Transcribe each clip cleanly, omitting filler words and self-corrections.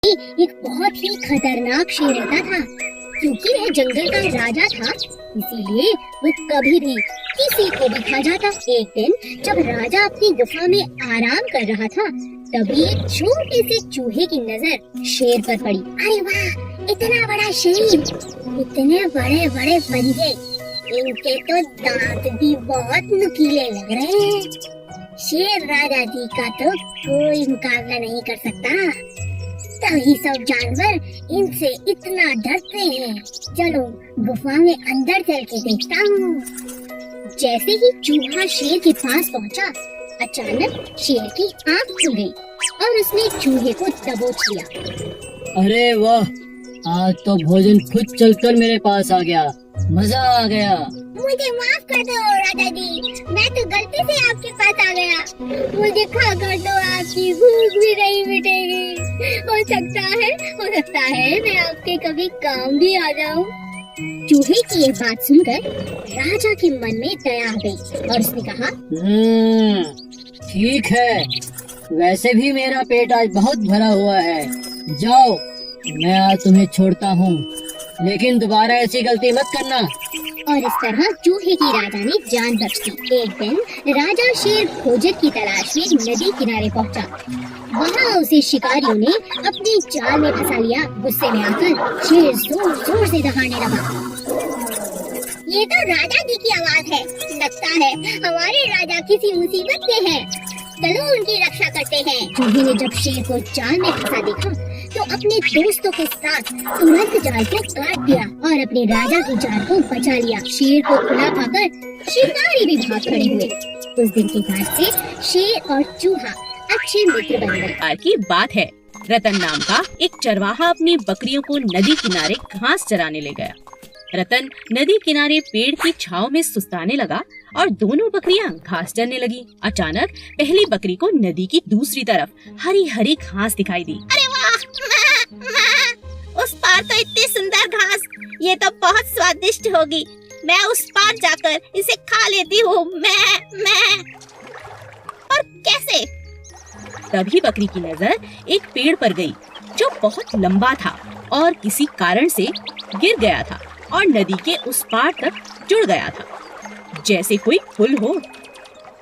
एक बहुत ही खतरनाक शेर रहता था। क्योंकि वह जंगल का राजा था, इसीलिए वो कभी भी किसी को भी खा जाता। एक दिन जब राजा अपनी गुफा में आराम कर रहा था, तभी एक छोटे से चूहे की नजर शेर पर पड़ी। अरे वाह, इतना बड़ा शरीर, इतने बड़े बड़े पंजे, इनके तो दांत भी बहुत नुकीले लग रहे हैं। शेर राजा जी का तो कोई मुकाबला नहीं कर सकता। तभी सब जानवर इनसे इतना डरते हैं। चलो गुफा में अंदर चल के देखता हूँ। जैसे ही चूहा शेर के पास पहुँचा, अचानक शेर की आँख खुल गई और उसने चूहे को दबोच लिया। अरे वाह, आज तो भोजन खुद चलकर मेरे पास आ गया, मजा आ गया। मुझे माफ कर दो राजा जी, मैं तो गलती से आपके पास आ गया। मुझे खा कर दो, आपकी भूख भी नहीं मिटेगी। हो सकता है मैं आपके कभी काम भी आ जाऊं। चूहे की ये बात सुनकर राजा के मन में दया आ गई और उसने कहा, ठीक है, वैसे भी मेरा पेट आज बहुत भरा हुआ है। जाओ, मैं आज तुम्हें छोड़ता हूँ, लेकिन दोबारा ऐसी गलती मत करना। और इस तरह चूहे की राजा ने जान बख्श दी। एक दिन राजा शेर भोजन की तलाश में नदी किनारे पहुंचा। वहाँ उसे शिकारियों ने अपने जाल में फंसा लिया। गुस्से में आकर शेर जोर जोर से दहाड़ने लगा। ये तो राजा जी की आवाज है। लगता है हमारे राजा किसी मुसीबत में हैं। चलो उनकी रक्षा करते हैं। चूहे ने जब शेर को जाल में फंसा देखा, तो अपने दोस्तों के साथ तुरंत जाल को काट दिया और अपने राजा की जान को बचा लिया। शेर को खुला पाकर शिकारी भी भाग खड़े हुए। उस दिन के बाद से शेर और चूहा अच्छे मित्र बन गए। आज की बात है, रतन नाम का एक चरवाहा अपनी बकरियों को नदी किनारे घास चराने ले गया। रतन नदी किनारे पेड़ की छांव में सुस्ताने लगा और दोनों बकरियां घास चरने लगी। अचानक पहली बकरी को नदी की दूसरी तरफ हरी हरी घास दिखाई दी। अरे वाह, उस पार तो इतनी सुंदर घास, ये तो बहुत स्वादिष्ट होगी। मैं उस पार जाकर इसे खा लेती हूँ। मैं और कैसे? तभी बकरी की नजर एक पेड़ पर गई जो बहुत लंबा था और किसी कारण से गिर गया था और नदी के उस पार तक जुड़ गया था, जैसे कोई पुल हो।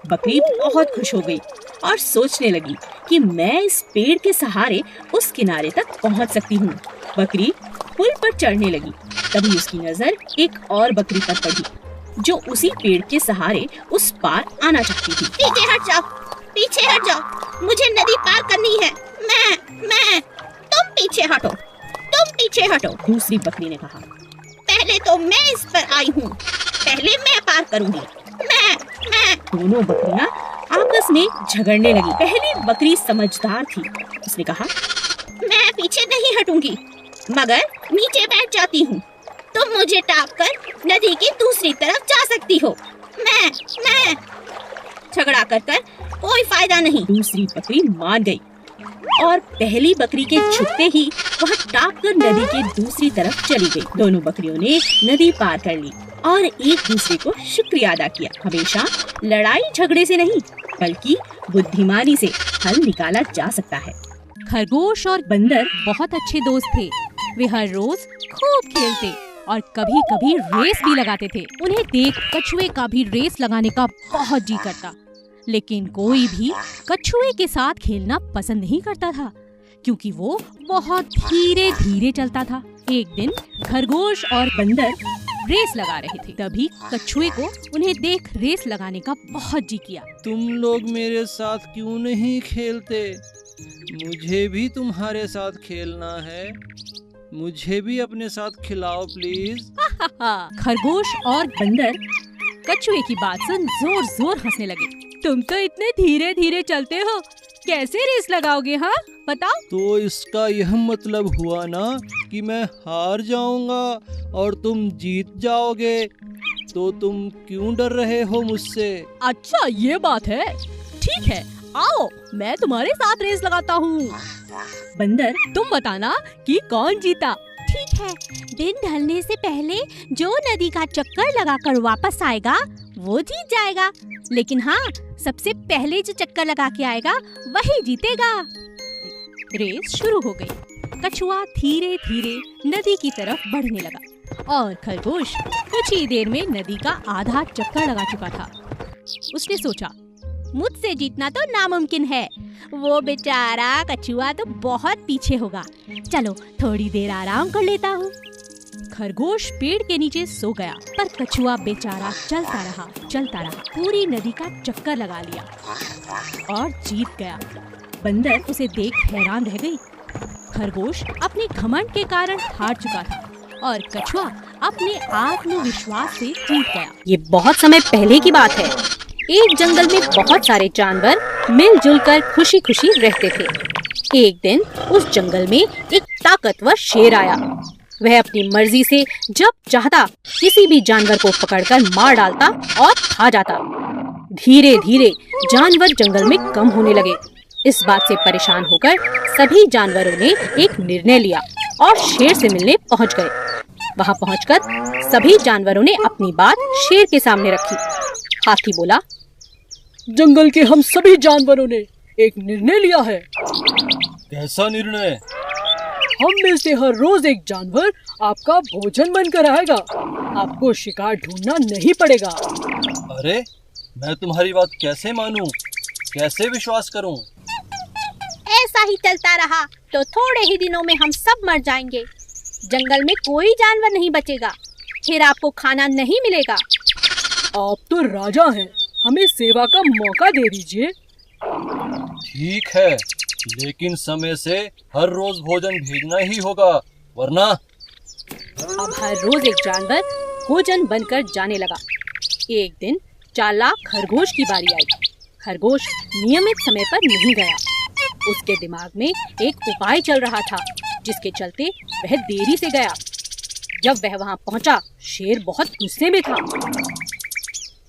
बकरी बहुत खुश हो गई और सोचने लगी कि मैं इस पेड़ के सहारे उस किनारे तक पहुंच सकती हूँ। बकरी पुल पर चढ़ने लगी। तभी उसकी नजर एक और बकरी पर पड़ी जो उसी पेड़ के सहारे उस पार आना चाहती थी। पीछे हट जाओ, मुझे नदी पार करनी है। मैं तुम पीछे हटो। दूसरी बकरी ने कहा, पहले तो मैं इस पर आई हूँ, पहले मैं पार करूँगी। मैं दोनों बकरियां आपस में झगड़ने लगी। पहली बकरी समझदार थी। उसने कहा, मैं पीछे नहीं हटूंगी, मगर नीचे बैठ जाती हूँ। तुम मुझे टाप कर नदी की दूसरी तरफ जा सकती हो। मैं झगड़ा कर कोई फायदा नहीं। दूसरी बकरी मान गई और पहली बकरी के छुपते ही वह टाप कर नदी के दूसरी तरफ चली गई। दोनों बकरियों ने नदी पार कर ली और एक दूसरे को शुक्रिया अदा किया। हमेशा लड़ाई झगड़े से नहीं, बल्कि बुद्धिमानी से हल निकाला जा सकता है। खरगोश और बंदर बहुत अच्छे दोस्त थे। वे हर रोज खूब खेलते और कभी कभी रेस भी लगाते थे। उन्हें देख कछुए का भी रेस लगाने का बहुत जी करता, लेकिन कोई भी कछुए के साथ खेलना पसंद नहीं करता था, क्योंकि वो बहुत धीरे धीरे चलता था। एक दिन खरगोश और बंदर रेस लगा रहे थे। तभी कछुए को उन्हें देख रेस लगाने का बहुत जी किया। तुम लोग मेरे साथ क्यों नहीं खेलते? मुझे भी तुम्हारे साथ खेलना है। मुझे भी अपने साथ खिलाओ प्लीज। खरगोश और बंदर कछुए की बात सुन जोर जोर हंसने लगे। तुम तो इतने धीरे धीरे चलते हो, कैसे रेस लगाओगे? हाँ बताओ। तो इसका यह मतलब हुआ ना कि मैं हार जाऊंगा और तुम जीत जाओगे। तो तुम क्यों डर रहे हो मुझसे? अच्छा ये बात है, ठीक है, आओ मैं तुम्हारे साथ रेस लगाता हूँ। बंदर, तुम बताना कि कौन जीता। ठीक है, दिन ढलने से पहले जो नदी का चक्कर लगाकर वापस आएगा वो जीत जाएगा। लेकिन हाँ, सबसे पहले जो चक्कर लगा के आएगा वही जीतेगा। रेस शुरू हो गई। कछुआ धीरे धीरे नदी की तरफ बढ़ने लगा और खरगोश कुछ ही देर में नदी का आधा चक्कर लगा चुका था। उसने सोचा, मुझसे जीतना तो नामुमकिन है, वो बेचारा कछुआ तो बहुत पीछे होगा। चलो थोड़ी देर आराम कर लेता हूँ। खरगोश पेड़ के नीचे सो गया, पर कछुआ बेचारा चलता रहा, पूरी नदी का चक्कर लगा लिया और जीत गया। बंदर उसे देख हैरान रह गई। खरगोश अपने घमंड के कारण हार चुका था और कछुआ अपने आत्मविश्वास से जीत गया। ये बहुत समय पहले की बात है। एक जंगल में बहुत सारे जानवर मिलजुल कर खुशी खुशी रहते थे। एक दिन उस जंगल में एक ताकतवर शेर आया। वह अपनी मर्जी से जब चाहता किसी भी जानवर को पकड़कर मार डालता और खा जाता। धीरे धीरे जानवर जंगल में कम होने लगे। इस बात से परेशान होकर सभी जानवरों ने एक निर्णय लिया और शेर से मिलने पहुंच गए। वहां पहुंचकर सभी जानवरों ने अपनी बात शेर के सामने रखी। हाथी बोला, जंगल के हम सभी जानवरों ने एक निर्णय लिया है। कैसा निर्णय? हम में से हर रोज एक जानवर आपका भोजन बनकर आएगा। आपको शिकार ढूंढना नहीं पड़ेगा। अरे, मैं तुम्हारी बात कैसे मानूं? कैसे विश्वास करूं? ऐसा ही चलता रहा तो थोड़े ही दिनों में हम सब मर जाएंगे। जंगल में कोई जानवर नहीं बचेगा, फिर आपको खाना नहीं मिलेगा। आप तो राजा हैं, हमें सेवा का मौका दे दीजिए। ठीक है, लेकिन समय से हर रोज भोजन भेजना ही होगा, वरना। अब हर रोज एक जानवर भोजन बनकर जाने लगा। एक दिन चालाक खरगोश की बारी आई। खरगोश नियमित समय पर नहीं गया। उसके दिमाग में एक उपाय चल रहा था, जिसके चलते वह देरी से गया। जब वह वहां पहुंचा, शेर बहुत गुस्से में था।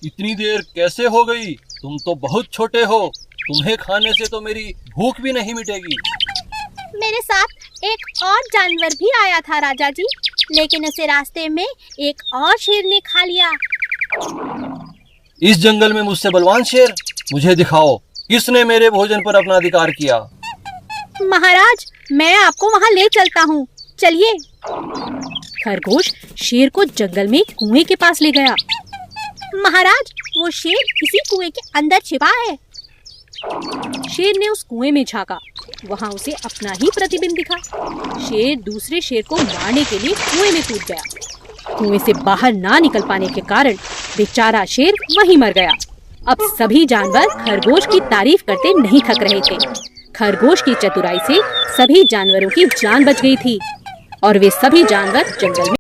इतनी देर कैसे हो गई? तुम तो बहुत छोटे हो, तुम्हें खाने से तो मेरी भूख भी नहीं मिटेगी। मेरे साथ एक और जानवर भी आया था राजा जी, लेकिन उसे रास्ते में एक और शेर ने खा लिया। इस जंगल में मुझसे बलवान शेर? मुझे दिखाओ, किसने मेरे भोजन पर अपना अधिकार किया? महाराज, मैं आपको वहाँ ले चलता हूँ, चलिए। खरगोश शेर को जंगल में कुएं के पास ले गया। महाराज, वो शेर इसी कुएं के अंदर छिपा है। शेर ने उस कुएं में झांका। वहां उसे अपना ही प्रतिबिंब दिखा। शेर दूसरे शेर को मारने के लिए कुएं में कूद गया। कुएं से बाहर ना निकल पाने के कारण बेचारा शेर वहीं मर गया। अब सभी जानवर खरगोश की तारीफ करते नहीं थक रहे थे। खरगोश की चतुराई से सभी जानवरों की जान बच गई थी और वे सभी जानवर जंगल में